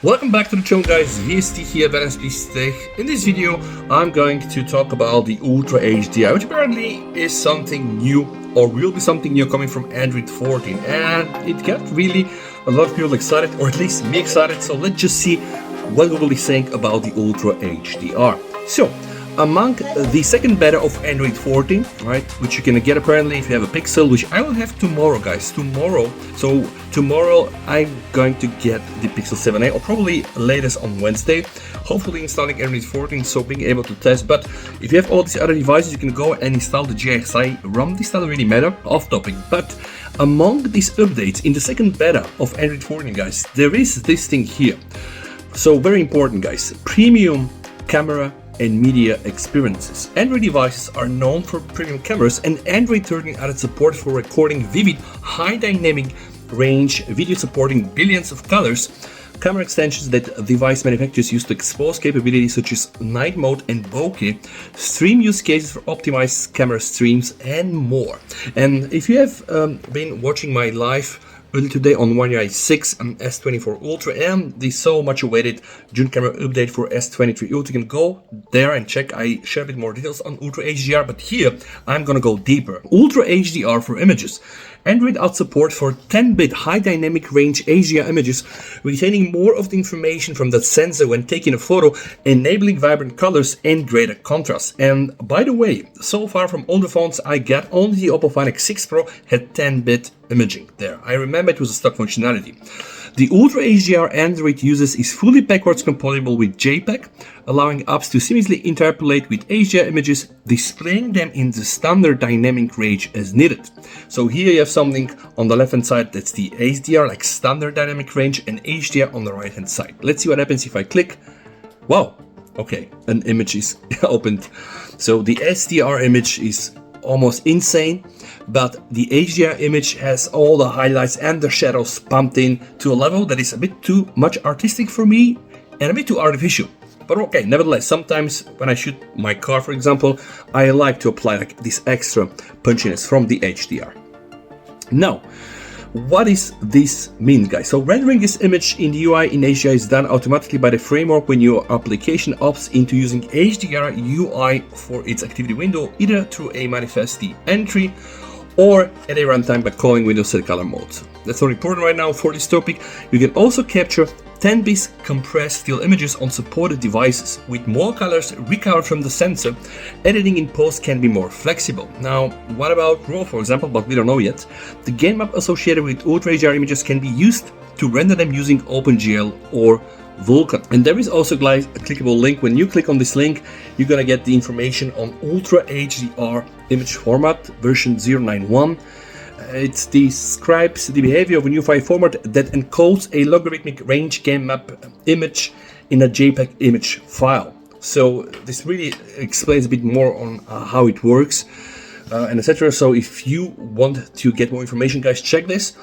Welcome back to the channel, guys. VST here, Tech. In this video, I'm going to talk about the Ultra HDR, which apparently is something new, or will be something new coming from Android 14. And it got really a lot of people excited, or at least me excited. So let's just see what Google is saying about the Ultra HDR. So, among the second beta of Android 14, right, which you can get apparently if you have a Pixel, which I will have tomorrow, guys, So tomorrow I'm going to get the Pixel 7a, or probably latest on Wednesday, hopefully installing Android 14, so being able to test. But if you have all these other devices, you can go and install the GXI ROM. This doesn't really matter, off topic. But among these updates in the second beta of Android 14, guys, there is this thing here. So very important, guys, premium camera and media experiences. Android devices are known for premium cameras, and Android 13 added support for recording vivid, high dynamic range video supporting billions of colors, camera extensions that device manufacturers use to expose capabilities such as night mode and bokeh, stream use cases for optimized camera streams, and more. And if you have been watching my live earlier today on One UI 6 and S24 Ultra and the so much awaited June camera update for S23 Ultra, you can go there and check. I share a bit more details on Ultra HDR, but here I'm gonna go deeper. Ultra HDR for images. Android adds support for 10-bit high dynamic range HDR images, retaining more of the information from that sensor when taking a photo, enabling vibrant colors and greater contrast. And by the way, so far from all the phones I got, only the Oppo Find X6 Pro had 10-bit imaging there. I remember it was a stock functionality. The Ultra HDR Android uses is fully backwards compatible with JPEG, allowing apps to seamlessly interpolate with HDR images, displaying them in the standard dynamic range as needed. So here you have something on the left hand side, that's the HDR, like standard dynamic range, and HDR on the right hand side. Let's see what happens if I click. Wow, okay, an image is opened. So the SDR image is almost insane, but the HDR image has all the highlights and the shadows pumped in to a level that is a bit too much artistic for me and a bit too artificial. But okay, nevertheless, sometimes when I shoot my car, for example, I like to apply like this extra punchiness from the HDR. Now, what does this mean, guys? So rendering this image in the UI in HDR is done automatically by the framework when your application opts into using HDR UI for its activity window, either through a manifest entry or at a runtime by calling Windows set color modes. That's not important right now for this topic. You can also capture 10-bit compressed still images on supported devices with more colors recovered from the sensor. Editing in post can be more flexible. Now, what about RAW, for example, but we don't know yet. The gain map associated with Ultra HDR images can be used to render them using OpenGL or Vulkan. And there is also, guys, a clickable link. When you click on this link, you're gonna get the information on Ultra HDR image format version 091. It describes the behavior of a new file format that encodes a logarithmic range gain map image in a JPEG image file. So this really explains a bit more on how it works and etc. So if you want to get more information, guys, check this.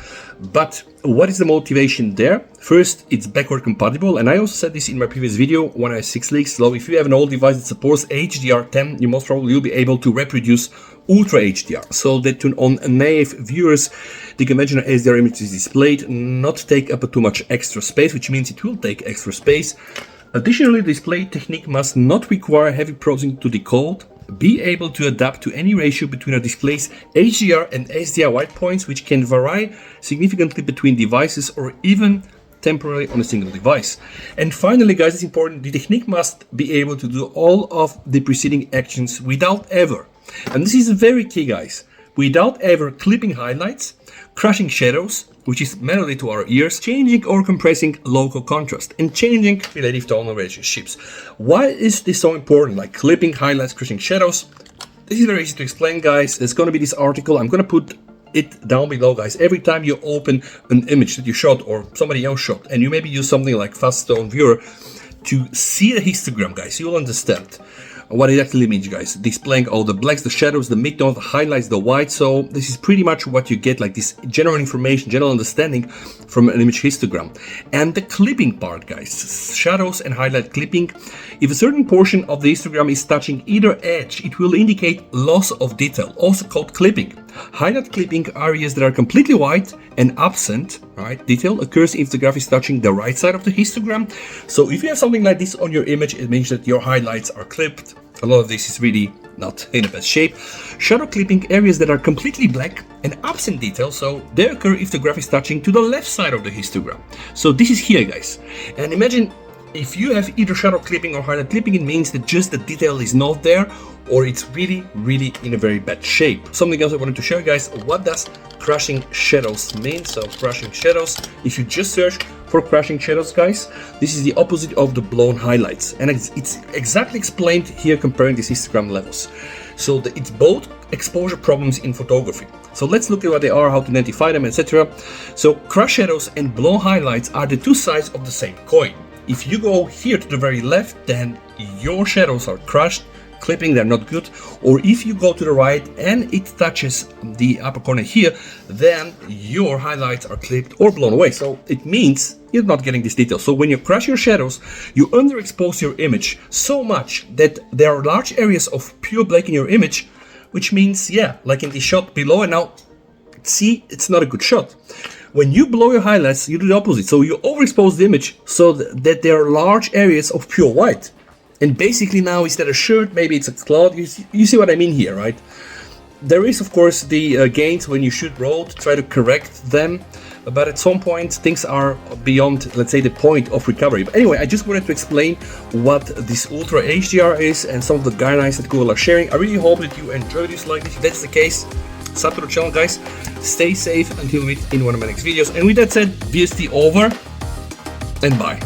But what is the motivation there? First, it's backward compatible, and I also said this in my previous video, One UI 6 leaks. So if you have an old device that supports HDR10, you most probably will be able to reproduce Ultra HDR, so that on native viewers the conventional HDR image is displayed, not take up too much extra space, which means it will take extra space. Additionally, the display technique must not require heavy processing to decode, be able to adapt to any ratio between a display's HDR and SDR white points, which can vary significantly between devices or even temporarily on a single device. And finally, guys, it's important, the technique must be able to do all of the preceding actions without ever, and this is very key, guys, without ever clipping highlights, crushing shadows, which is melody to our ears, changing or compressing local contrast, and changing relative tonal relationships. Why is this so important? Like clipping highlights, crushing shadows. This is very easy to explain, guys. There's going to be this article. I'm going to put it down below, guys. Every time you open an image that you shot or somebody else shot, and you maybe use something like Fast Stone Viewer to see the histogram, guys, you'll understand what it actually means, guys. Displaying all the blacks, the shadows, the midtone, the highlights, the white. So this is pretty much what you get, like this general information, general understanding from an image histogram. And the clipping part, guys, shadows and highlight clipping. If a certain portion of the histogram is touching either edge, it will indicate loss of detail, also called clipping. Highlight clipping areas that are completely white and absent, right? Detail occurs if the graph is touching the right side of the histogram. So if you have something like this on your image, it means that your highlights are clipped. A lot of this is really not in the best shape. Shadow clipping areas that are completely black and absent detail, so they occur if the graph is touching to the left side of the histogram. So this is here, guys. And imagine if you have either shadow clipping or highlight clipping, it means that just the detail is not there, or it's really in a very bad shape. Something else I wanted to show you guys, what does crashing shadows mean? So crashing shadows, if you just search for crashing shadows, guys, this is the opposite of the blown highlights, and it's exactly explained here comparing these histogram levels. So it's both exposure problems in photography. So let's look at what they are, how to identify them, etc. So crash shadows and blown highlights are the two sides of the same coin. If you go here to the very left, then your shadows are crushed, clipping, they're not good. Or if you go to the right and it touches the upper corner here, then your highlights are clipped or blown away. So it means you're not getting this detail. So when you crush your shadows, you underexpose your image so much that there are large areas of pure black in your image, which means, yeah, like in the shot below, and now see, it's not a good shot. When you blow your highlights, you do the opposite. So you overexpose the image so that there are large areas of pure white. And basically now, instead of shirt, maybe it's a cloud. You see what I mean here, right? There is, of course, the gains when you shoot raw to try to correct them. But at some point, things are beyond, let's say, the point of recovery. But anyway, I just wanted to explain what this Ultra HDR is and some of the guidelines that Google are sharing. I really hope that you enjoy this like this. If that's the case, sub to the channel, guys. Stay safe until we meet in one of my next videos. And with that said, VST over and bye.